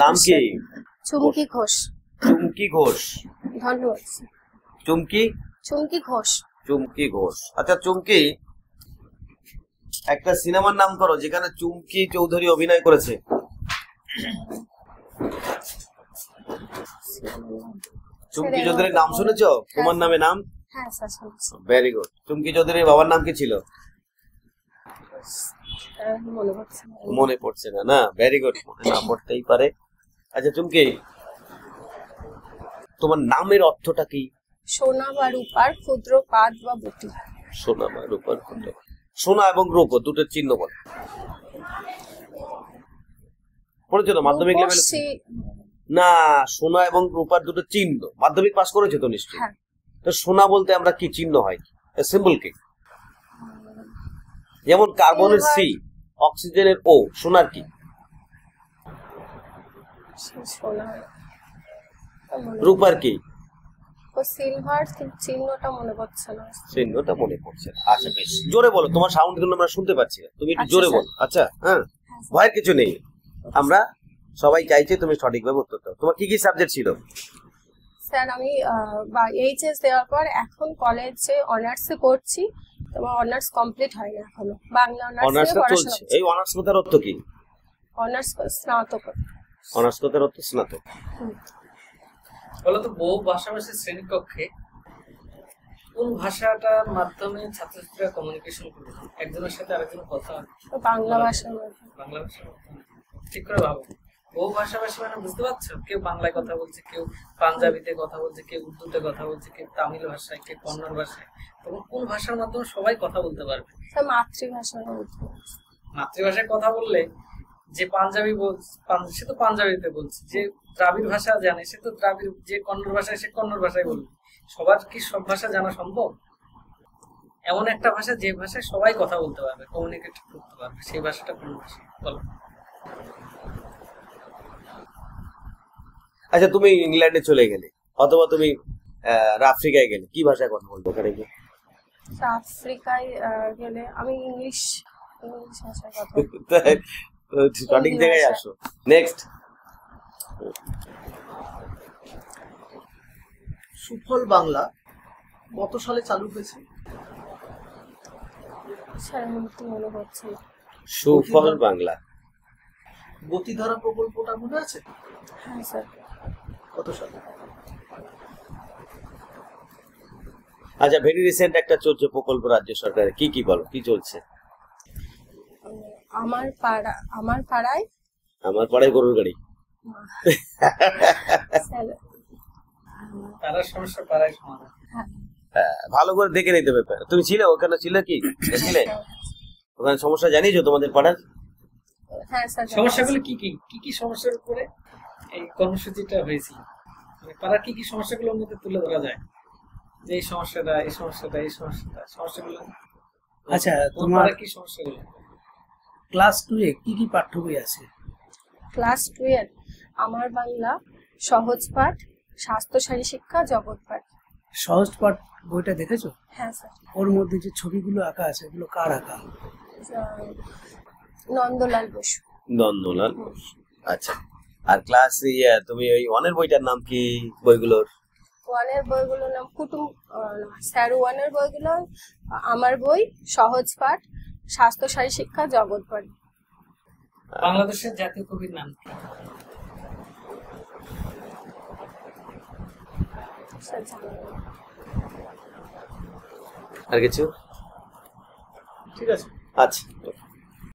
নাম কি? চুমকি ঘোষ। চুমকি ঘোষ, ধন্যবাদ। চুমকি চুমকি ঘোষ। চুমকি ঘোষ। আচ্ছা চুমকি, একটা সিনেমার নাম করো যেখানে চুমকি চৌধুরী অভিনয় করেছে। চুমকি চৌধুরীর নাম শুনেছো? তোমার নামে নাম? হ্যাঁ স্যার শুনেছি। Very good. চুমকি চৌধুরীর বাবার নাম কি ছিল? মনে পড়ছে না? না, ভেরি গুড, মনে না পড়তেই পারে। আচ্ছা চুমকি, তোমার নামের অর্থটা কি? সোনা বা রূপার ক্ষুদ্র পাত বা বুটি। সোনা বা রূপার ক্ষুদ্র। সোনা এবং রূপ দুটোর চিহ্ন বলে পড়েছো তো মাধ্যমিক লেভেলে? না, সোনা এবং রূপার দুটো চিহ্ন মাধ্যমিক পাস করেছো তো নিশ্চয়ই। তো সোনা বলতে আমরা কি চিহ্ন হয়, সিম্বল কি? যেমন কার্বনের সি, অক্সিজেনের ও, সোনার কি? রূপার কি? সিলভার। চিহ্নটা মনে পড়ছে না। চিহ্নটা মনে পড়ছে না। আচ্ছা বেশ, জোরে বলো, তোমার সাউন্ড গুলো আমরা শুনতে পাচ্ছি না, তুমি একটু জোরে বলো। আচ্ছা হ্যাঁ, ভয়ের কিছু নেই, আমরা সবাই চাইছে তুমি সঠিকভাবে উত্তর দাও। তোমার কি কি সাবজেক্ট ছিল? স্যার আমি এইচএস দেওয়ার পর এখন কলেজে অনার্সে করছি। তোমার অনার্স কমপ্লিট হয়নি এখনো। বাংলা অনার্স চলছে। এই অনার্স কথার অর্থ কি? অনার্স স্নাতক। অনার্স কথার অর্থ স্নাতক। বলো তো, বহু ভাষাভাষী শ্রেণীকক্ষে কোন ভাষাটার মাধ্যমে ছাত্রছাত্রীরা কমিউনিকেশন করে? একজনের সাথে আরেকজনের কথা বাংলা ভাষা। বাংলা ভাষা ঠিক করে ভাবো। বহু ভাষাভাষী মানে বুঝতে পারছো? কেউ বাংলায় কথা বলছে, কেউ পাঞ্জাবিতে কথা বলছে, কেউ উর্দুতে কথা বলছে, কেউ তামিল ভাষায়, কেউ কন্নড় ভাষায়। তখন কোন ভাষার মাধ্যমে সবাই কথা বলতে পারবে? মাতৃভাষা। মাতৃভাষায় কথা বললে যে পাঞ্জাবি বলছে সে তো পাঞ্জাবিতে বলছে, যে দ্রাবিড় ভাষা জানে সে তো দ্রাবিড়, যে কন্নড় ভাষায় সে কন্নড় ভাষায় বলবে। সবার কি সব ভাষা জানা সম্ভব? এমন একটা ভাষা যে ভাষায় সবাই কথা বলতে পারবে, কমিউনিকেট করতে পারবে, সেই ভাষাটা কোন ভাষা বলো? আচ্ছা তুমি ইংল্যান্ডে চলে গেলে অথবা তুমি আফ্রিকায় গেলে, কি ভাষায় কথা বলবো ওখানে গিয়ে? আফ্রিকায় গেলে আমি ইংলিশ ভাষায় কথা বলবো। সঠিক জায়গায় আসো। নেক্সট। সুফল বাংলা কত সালে চালু হয়েছে? স্যার মনে পড়ছে। সুফল বাংলা গতিধারা প্রকল্পটা মনে আছে? হ্যাঁ স্যার। কত সালে? আচ্ছা ভেরি রিসেন্ট একটা চলছে প্রকল্প রাজ্য সরকারের, কি কি বলো, কি চলছে? আমার পাড়ায় গরুর গাড়ি। তারা সমস্যা পাড়ায় সমাধান। ভালো করে দেখে নিতে হবে। তুমি ছিলে ওখানে, ছিলে কি ছিলে ওখানে? সমস্যা জানিয়েছো তোমাদের পাড়ার? হ্যাঁ স্যার। সমস্যাগুলো কি কি কি কি সমস্যার উপরে এই কর্মসূচিটা হয়েছে? মানে পাড়ার কি কি সমস্যাগুলোর মধ্যে তুলে ধরা যায় যে এই সমস্যাটা, এই সমস্যাটা, এই সমস্যাটা, সমস্যাগুলো? আচ্ছা তোমার কি সমস্যাগুলো? ক্লাস 2 এ কি কি পাঠ্য বই আছে? ক্লাস 2 এর আমার বাংলা, সহজ পাঠ, স্বাস্থ্য শারীর শিক্ষা, জগৎ পাঠ। সহজ পাঠ বইটা দেখেছো? হ্যাঁ স্যার। ওর মধ্যে যে ছবিগুলো আঁকা আছে ওগুলো কার আঁকা? নন্দলাল বসু। নন্দলাল বসু। আচ্ছা, আর ক্লাস তুমি ওই ওয়ানের বইটার নাম কি? বইগুলোর ওয়ানের বইগুলোর নাম কুটুম স্যার। ওয়ানের বইগুলো আমার বই, সহজ পাঠ, স্বাস্থ্য শারীর শিক্ষা, জগৎ পাঠ। বাংলাদেশের জাতীয় কবির নাম কি? আর কিছু? ঠিক আছে। আচ্ছা।